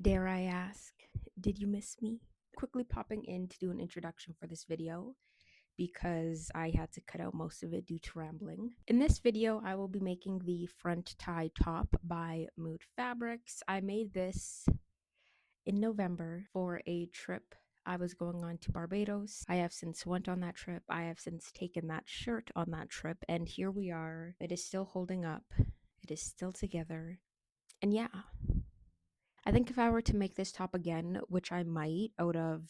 Dare I ask, did you miss me? Quickly popping in to do an introduction for this video because I had to cut out most of it due to rambling. In this video, I will be making the front tie top by MoodFabrics. I made this in November for a trip I was going on to Barbados. I have since went on that trip. I have since taken that shirt on that trip, and here we are. It is still holding up. It is still together. And yeah, I think if I were to make this top again, which I might out of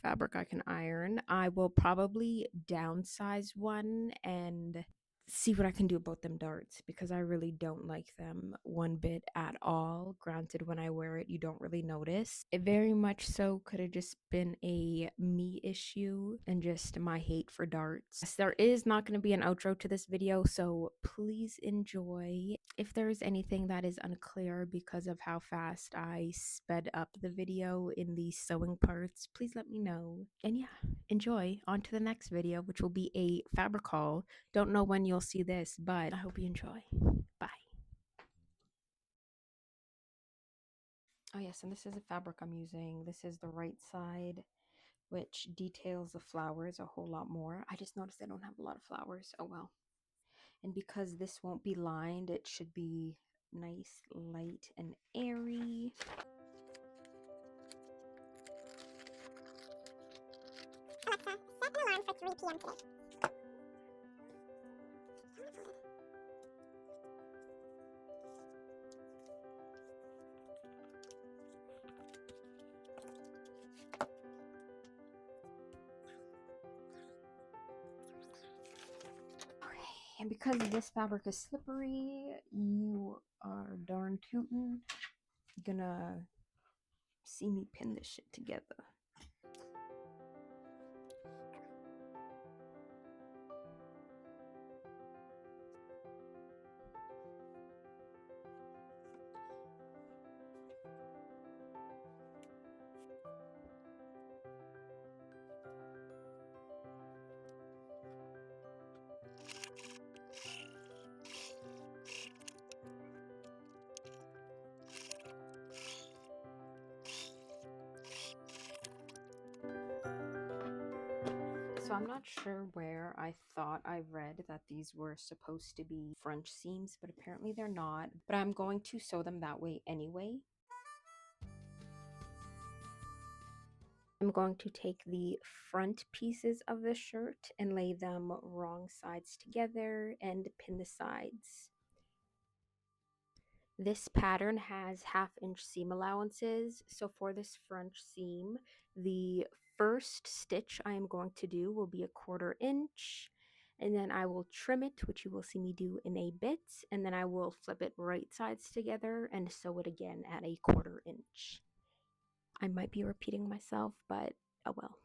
fabric I can iron, I will probably downsize one and see what I can do about them darts, because I really don't like them one bit at all. Granted, when I wear it, you don't really notice. It very much so could have just been a me issue and just my hate for darts. There is not going to be an outro to this video, so please enjoy. If there is anything that is unclear because of how fast I sped up the video in the sewing parts, please let me know. And yeah, enjoy. On to the next video, which will be a fabric haul. Don't know when you'll see this, but I hope you enjoy. Bye. Oh yes, and this is the fabric I'm using. This is the right side, which details the flowers a whole lot more. I just noticed I don't have a lot of flowers. Oh well. And because this won't be lined, it should be nice, light, and airy. Alexa, set an alarm for 3 p.m. today. And because this fabric is slippery, you are darn tootin' gonna see me pin this shit together. So I'm not sure where I thought I read that these were supposed to be French seams, but apparently they're not. But I'm going to sew them that way anyway. I'm going to take the front pieces of the shirt and lay them wrong sides together and pin the sides. This pattern has 1/2 inch seam allowances, so for this French seam, the first stitch I am going to do will be 1/4 inch, and then I will trim it, which you will see me do in a bit, and then I will flip it right sides together and sew it again at 1/4 inch. I might be repeating myself, but oh well.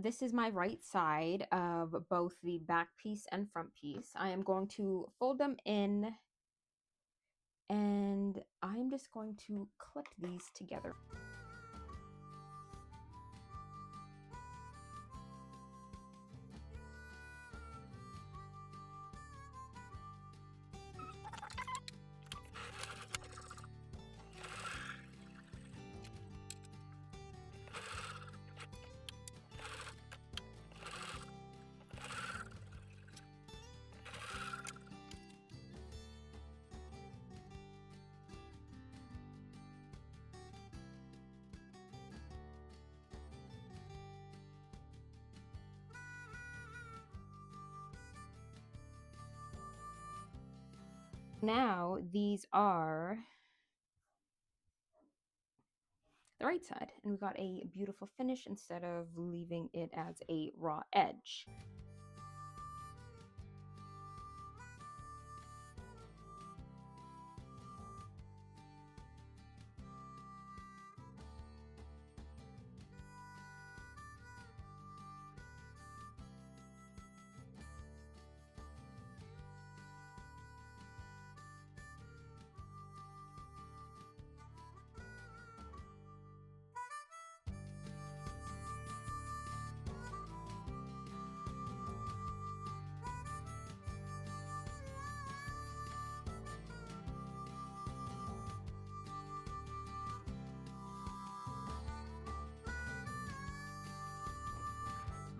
This is my right side of both the back piece and front piece. I am going to fold them in, and I'm just going to clip these together. Now these are the right side, and we got a beautiful finish instead of leaving it as a raw edge.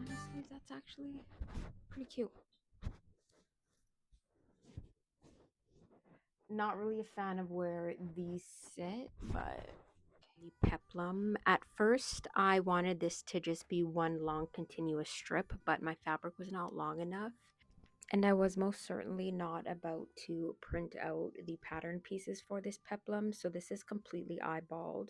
Honestly, that's actually pretty cute. Not really a fan of where these sit, but okay. Peplum. At first, I wanted this to just be one long continuous strip, but my fabric was not long enough. And I was most certainly not about to print out the pattern pieces for this peplum, so this is completely eyeballed.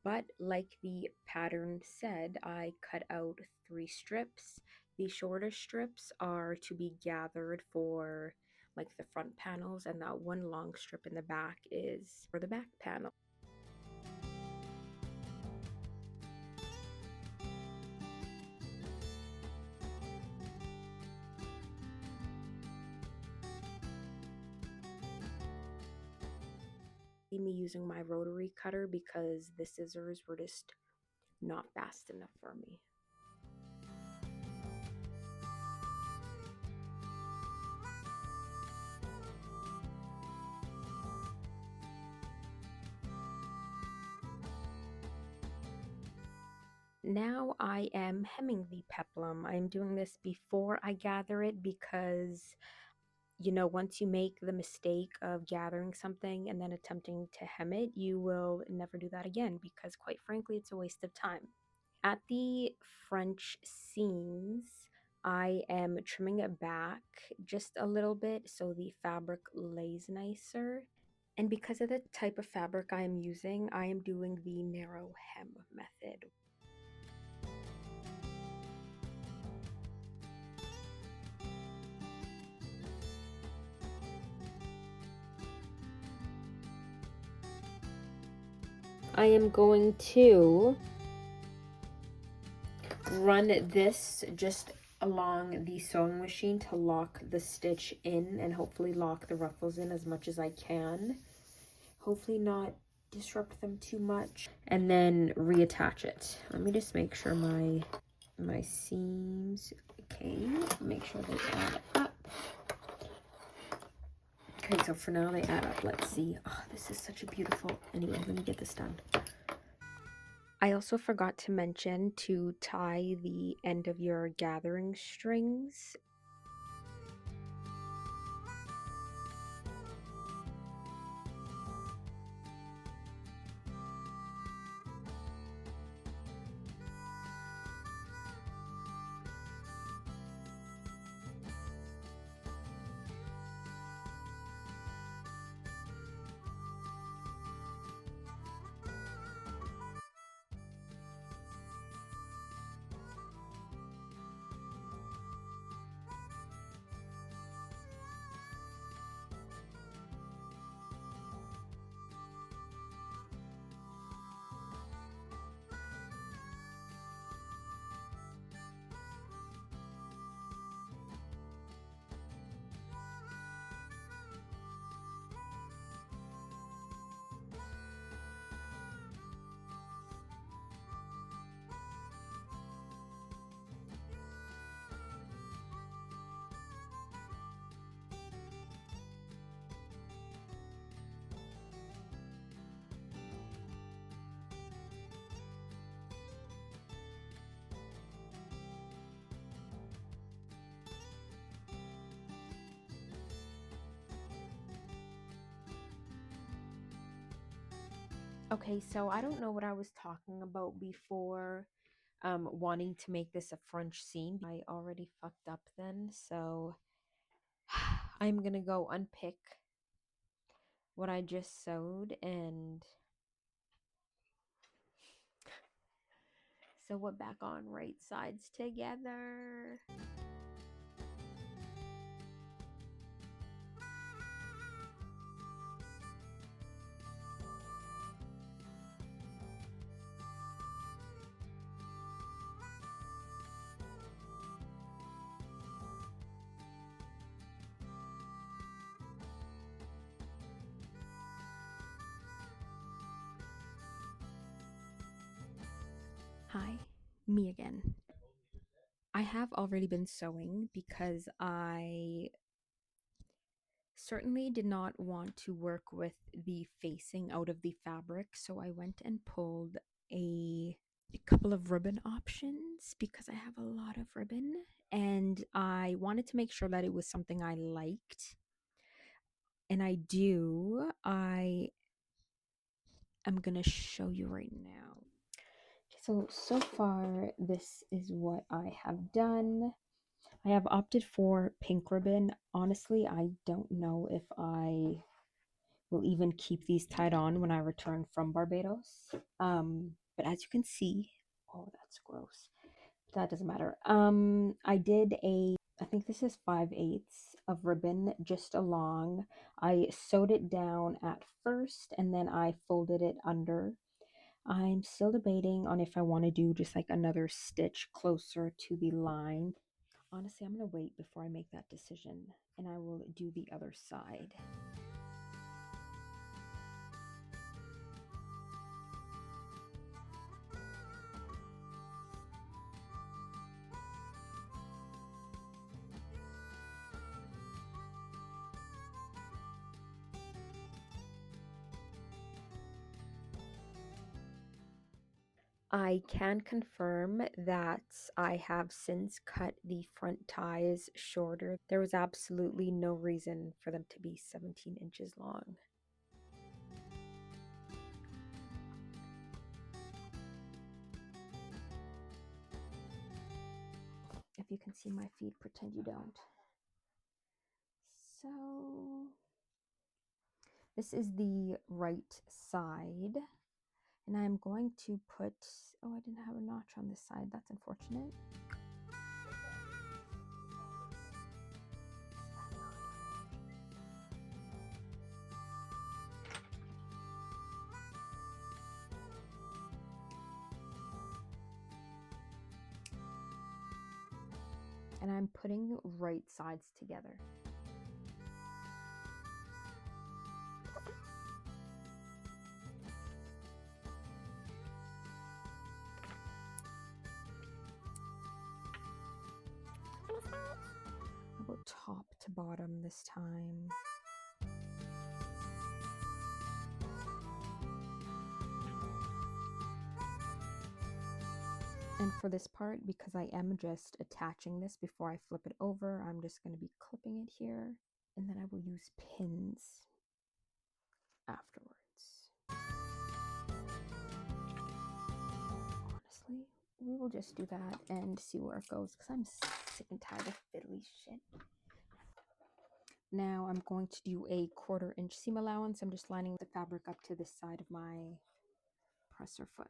But like the pattern said, I cut out 3 strips. The shorter strips are to be gathered for like the front panels, and that one long strip in the back is for the back panel. Me using my rotary cutter because the scissors were just not fast enough for me. Now I am hemming the peplum. I'm doing this before I gather it because, you know, once you make the mistake of gathering something and then attempting to hem it, you will never do that again because, quite frankly, it's a waste of time. At the French seams, I am trimming it back just a little bit so the fabric lays nicer. And because of the type of fabric I am using, I am doing the narrow hem method. I am going to run this just along the sewing machine to lock the stitch in and hopefully lock the ruffles in as much as I can. Hopefully not disrupt them too much. And then reattach it. Let me just make sure my seams, okay, make sure they add up. Okay, so for now they add up. Let's see. Oh, this is such a beautiful, anyway, let me get this done. I also forgot to mention to tie the end of your gathering strings. Okay, so I don't know what I was talking about before wanting to make this a French seam. I already fucked up then, so I'm gonna go unpick what I just sewed and sew it back on right sides together. Hi, me again. I have already been sewing because I certainly did not want to work with the facing out of the fabric, so I went and pulled a couple of ribbon options because I have a lot of ribbon and I wanted to make sure that it was something I liked. And I do. I am going to show you right now. So far, this is what I have done. I have opted for pink ribbon. Honestly, I don't know if I will even keep these tied on when I return from Barbados. But as you can see, oh, that's gross. That doesn't matter. I did I think this is 5/8 of ribbon just along. I sewed it down at first and then I folded it under. I'm still debating on if I want to do just like another stitch closer to the line. Honestly, I'm going to wait before I make that decision and I will do the other side. I can confirm that I have since cut the front ties shorter. There was absolutely no reason for them to be 17 inches long. If you can see my feet, pretend you don't. So this is the right side. And I'm going to put, oh, I didn't have a notch on this side. That's unfortunate. And I'm putting right sides together. I'll go top to bottom this time. And for this part, because I am just attaching this before I flip it over, I'm just going to be clipping it here. And then I will use pins afterwards. Honestly, we will just do that and see where it goes because I'm sick and tired of fiddly shit. Now I'm going to do a 1/4 inch seam allowance. I'm just lining the fabric up to this side of my presser foot.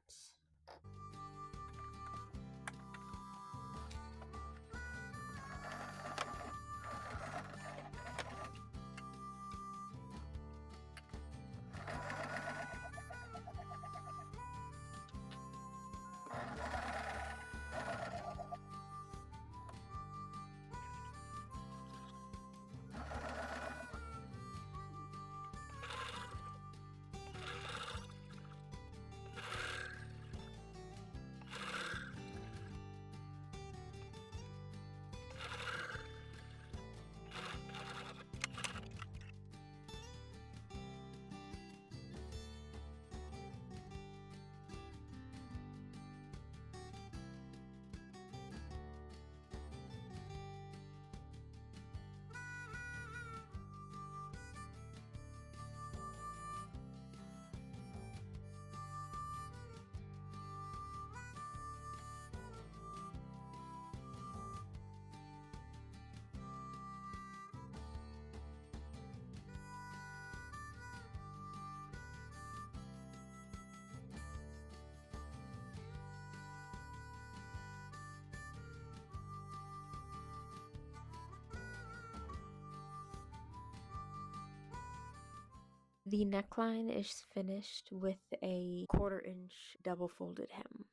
The neckline is finished with a 1/4 inch double folded hem.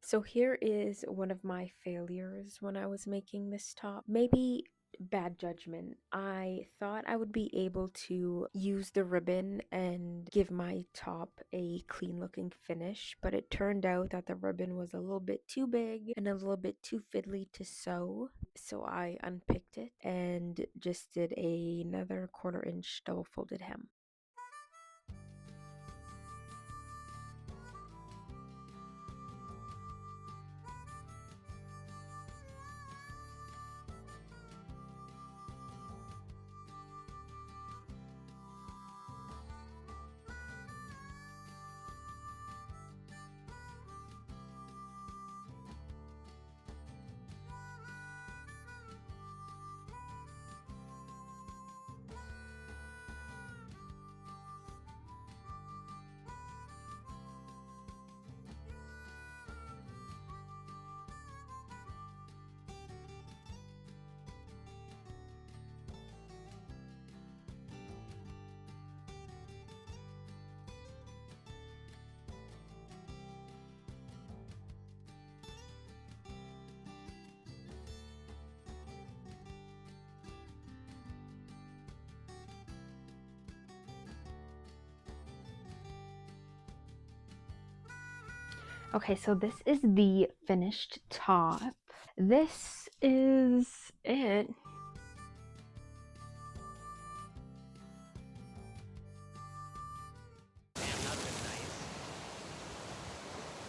So here is one of my failures when I was making this top. Maybe bad judgment. I thought I would be able to use the ribbon and give my top a clean looking finish, but it turned out that the ribbon was a little bit too big and a little bit too fiddly to sew. So I unpicked it and just did another 1/4 inch double folded hem. Okay, so this is the finished top. This is it.